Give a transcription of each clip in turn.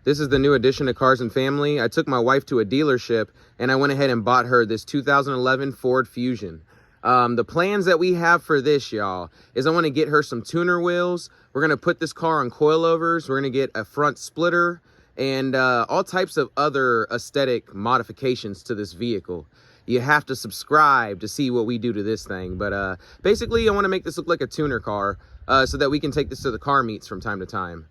This is the new addition to Cars and Family. I took my wife to a dealership and I went ahead and bought her this 2011 Ford Fusion. The plans that we have for this, y'all, is I want to get her some tuner wheels. We're going to put this car on coilovers. We're going to get a front splitter and all types of other aesthetic modifications to this vehicle. You have to subscribe to see what we do to this thing. But basically, I want to make this look like a tuner car so that we can take this to the car meets from time to time.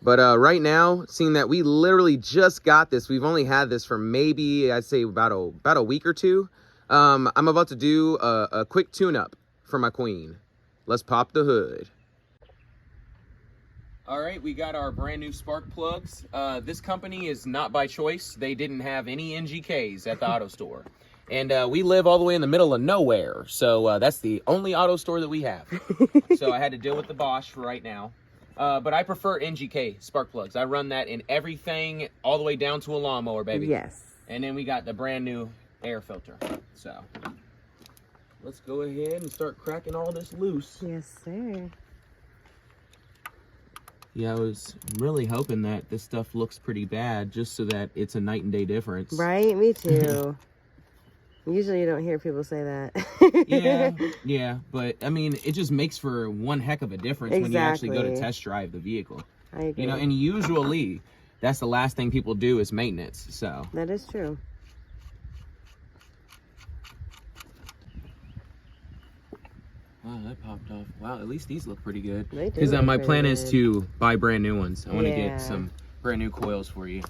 But right now, seeing that we literally just got this, we've only had this for maybe, I'd say about a week or two. I'm about to do a quick tune-up for my queen. Let's pop the hood. All right, we got our brand new spark plugs. This company is not by choice. They didn't have any NGKs at the auto store. And we live all the way in the middle of nowhere. So that's the only auto store that we have. So I had to deal with the Bosch for right now. But I prefer NGK spark plugs. I run that in everything all the way down to a lawnmower, baby. Yes. And then we got the brand new air filter. So let's go ahead and start cracking all this loose. Yes, sir. Yeah, I was really hoping that this stuff looks pretty bad just so that it's a night and day difference. Right? Me too. Usually you don't hear people say that. yeah, but I mean, it just makes for one heck of a difference when you actually go to test drive the vehicle. I agree. You know, and usually that's the last thing people do is maintenance, so. That is true. Wow, that popped off. Wow, at least these look pretty good. They do. Because my look plan pretty is good. to buy brand new ones. I want to Yeah. get some brand new coils for you.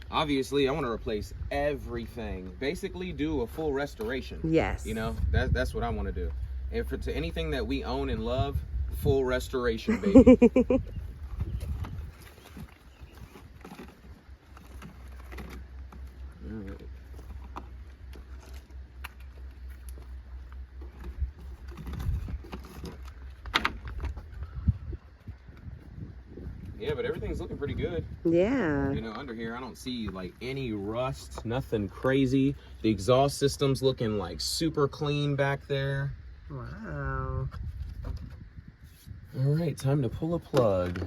Obviously, I want to replace everything. Basically, do a full restoration. Yes. You know, that's what I want to do. And to anything that we own and love, full restoration, baby. Yeah, but everything's looking pretty good. Yeah. You know, under here, I don't see like any rust, nothing crazy. The exhaust system's looking like super clean back there. Wow. All right, time to pull a plug.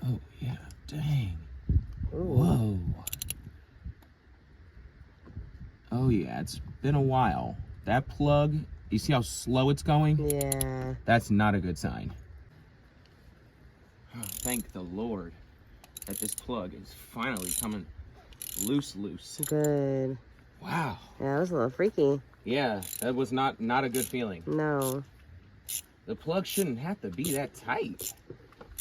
Oh, yeah, dang. Ooh. Whoa. Oh, yeah, it's been a while. That plug, you see how slow it's going? Yeah. That's not a good sign. Oh, thank the Lord that this plug is finally coming loose. Good. Wow. Yeah, that was a little freaky. Yeah, that was not a good feeling. No. The plug shouldn't have to be that tight.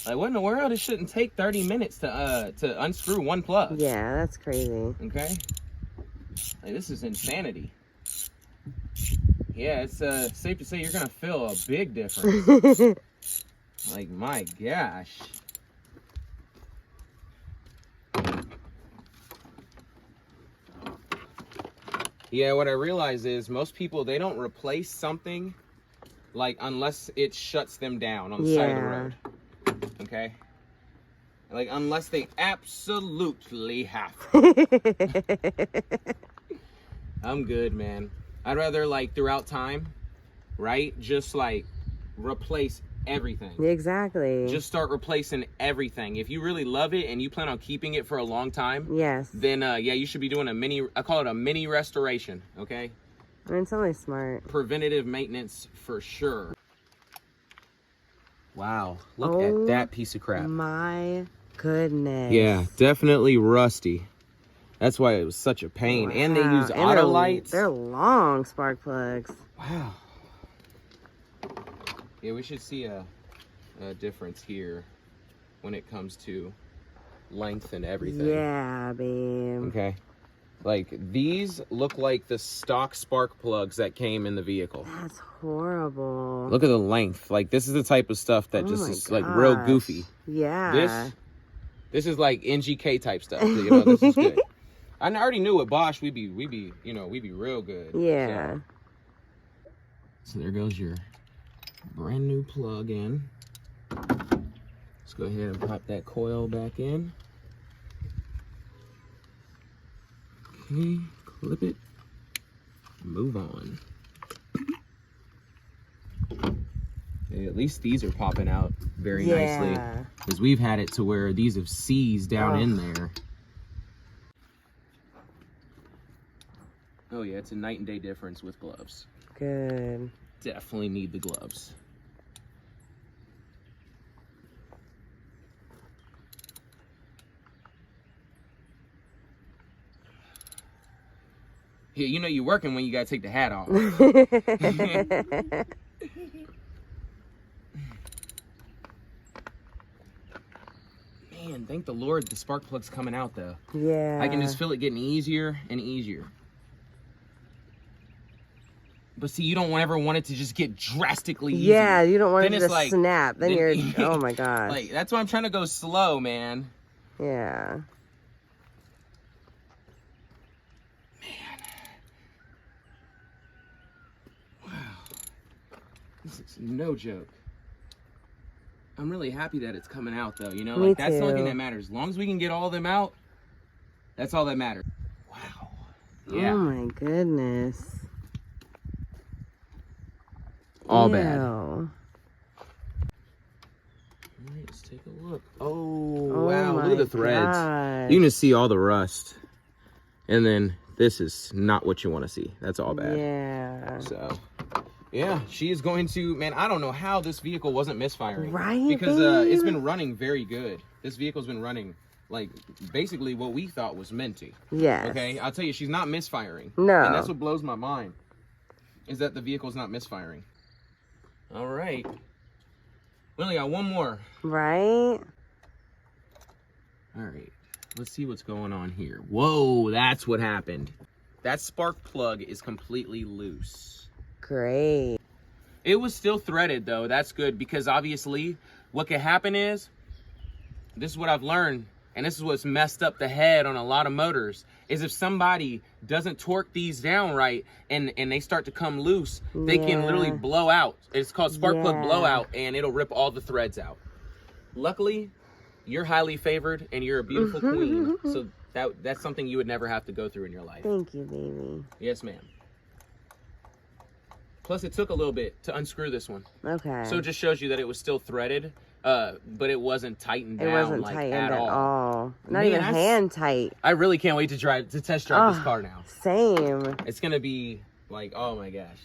Like, what in the world? It shouldn't take 30 minutes to unscrew one plug. Yeah, that's crazy. Okay? Like, this is insanity. Yeah, it's safe to say you're gonna feel a big difference. Like, my gosh. Yeah, what I realize is most people, they don't replace something like unless it shuts them down on the side of the road. Okay? Like, unless they absolutely have to. I'm good, man. I'd rather, like, throughout time, right, just, like, replace everything. Exactly. Just start replacing everything. If you really love it and you plan on keeping it for a long time, Yes. then, yeah, you should be doing a mini, I call it a mini restoration, okay? I mean, it's only smart. Preventative maintenance for sure. Wow, look at that piece of crap. My goodness. Yeah, definitely rusty. That's why it was such a pain. Wow. And they use And auto lights. They're long spark plugs. Wow. Yeah, we should see a difference here when it comes to length and everything. Yeah, babe. Okay. Like, these look like the stock spark plugs that came in the vehicle. That's horrible. Look at the length. Like, this is the type of stuff that just is, like, real goofy. Yeah. This is like NGK type stuff. You know, this is good. I already knew with Bosch we'd be real good. Yeah. So there goes your brand new plug in. Let's go ahead and pop that coil back in. Okay, clip it. move on. Hey, at least these are popping out very nicely. Because we've had it to where these have seized down in there. Oh yeah, it's a night and day difference with gloves. Good. Definitely need the gloves. Yeah, you know you're working when you gotta take the hat off. Man, thank the Lord the spark plug's coming out though. Yeah. I can just feel it getting easier and easier. But see, you don't ever want it to just get drastically easier. Yeah, you don't want Then it it's to like, snap. Then you're, oh my gosh. Like, that's why I'm trying to go slow, man. Yeah. Wow. This is no joke. I'm really happy that it's coming out though, you know? Me Like, that's the only thing too. that matters. As long as we can get all of them out, that's all that matters. Wow. Yeah. Oh my goodness. All Ew. bad. All right, let's take a look. Oh, wow, look at the threads. Gosh. You can just see all the rust. And then this is not what you want to see. That's all bad. Yeah. So, yeah, she is going to, man, I don't know how this vehicle wasn't misfiring. Right, Because babe? it's been running very good. This vehicle's been running, like, basically what we thought was minty. Yes. Okay, I'll tell you, she's not misfiring. No. And that's what blows my mind, is that the vehicle's not misfiring. All right. We only got one more. Right? All right. Let's see what's going on here. Whoa, that's what happened. That spark plug is completely loose. Great. It was still threaded, though. That's good, because obviously what could happen is, this is what I've learned, and this is what's messed up the head on a lot of motors, is if somebody doesn't torque these down right and they start to come loose, they can literally blow out. It's called spark plug blowout, and it'll rip all the threads out. Luckily, you're highly favored and you're a beautiful queen, so that's something you would never have to go through in your life. Thank you, baby. Yes, ma'am. Plus, it took a little bit to unscrew this one. Okay. So it just shows you that it was still threaded, but it wasn't tightened down. It wasn't like, tightened at all. Not Man, even hand tight. I really can't wait to test drive this car now. Same. It's gonna be like, oh my gosh.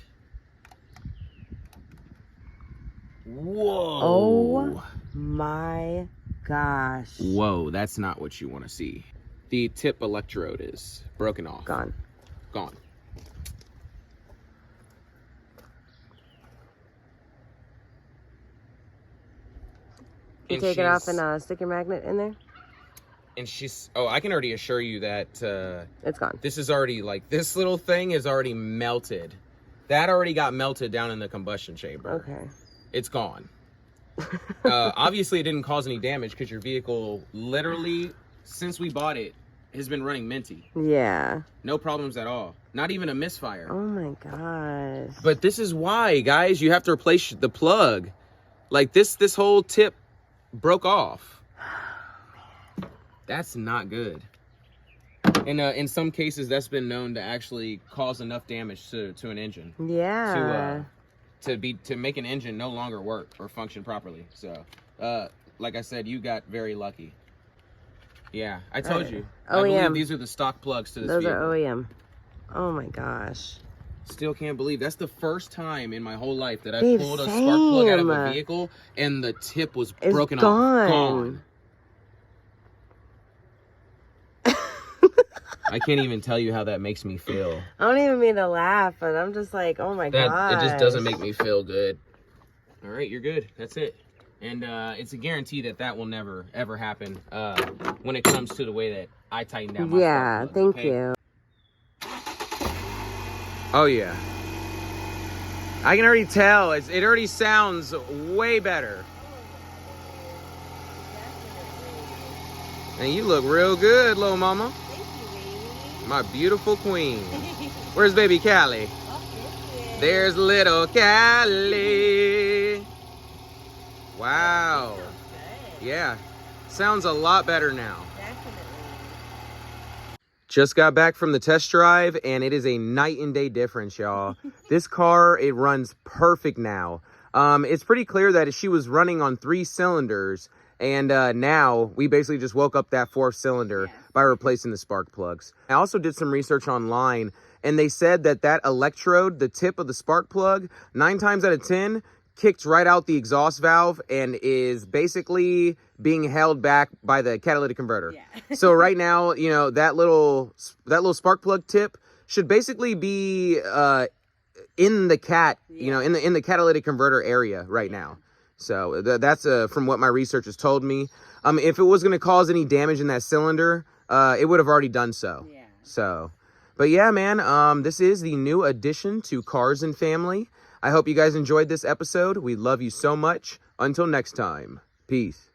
Whoa. Oh my gosh. Whoa, that's not what you want to see. The tip electrode is broken off. Gone. Gone. You take it off and stick your magnet in there? And oh, I can already assure you that It's gone. this is already, like, this little thing is already melted. That already got melted down in the combustion chamber. Okay. It's gone. Obviously, it didn't cause any damage because your vehicle, literally, since we bought it, has been running minty. Yeah. No problems at all. Not even a misfire. Oh my gosh. But this is why, guys, you have to replace the plug. Like, this whole tip broke off. That's not good. And in some cases, that's been known to actually cause enough damage to an engine. Yeah. To make an engine no longer work or function properly. So, like I said, you got very lucky. Yeah, I told you. I believe these are the stock plugs to this vehicle. Those are OEM. Oh my gosh. Still can't believe that's the first time in my whole life that I Babe, pulled a spark plug out of a same. vehicle and the tip was It's broken gone. off. Gone. I can't even tell you how that makes me feel. I don't even mean to laugh, but I'm just like, oh my gosh. It just doesn't make me feel good. All right, you're good. That's it. And it's a guarantee that will never, ever happen when it comes to the way that I tighten down my spark plug, thank okay? you. Oh, yeah. I can already tell. It already sounds way better. And you look real good, little mama. Thank you, baby. My beautiful queen. Where's baby Callie? There's little Callie. Wow. Yeah. Sounds a lot better now. Definitely. Just got back from the test drive, and it is a night and day difference, y'all. This car, it runs perfect now. It's pretty clear that she was running on 3 cylinders, and now we basically just woke up that 4th cylinder by replacing the spark plugs. I also did some research online, and they said that that electrode, the tip of the spark plug, 9 times out of 10, kicked right out the exhaust valve and is basically being held back by the catalytic converter. Yeah. So right now, you know, that little spark plug tip should basically be in the you know, in the catalytic converter area right now. So that's from what my research has told me. If it was going to cause any damage in that cylinder, it would have already done so. Yeah. So, but yeah, man, this is the new addition to Cars and Family. I hope you guys enjoyed this episode. We love you so much. Until next time, peace.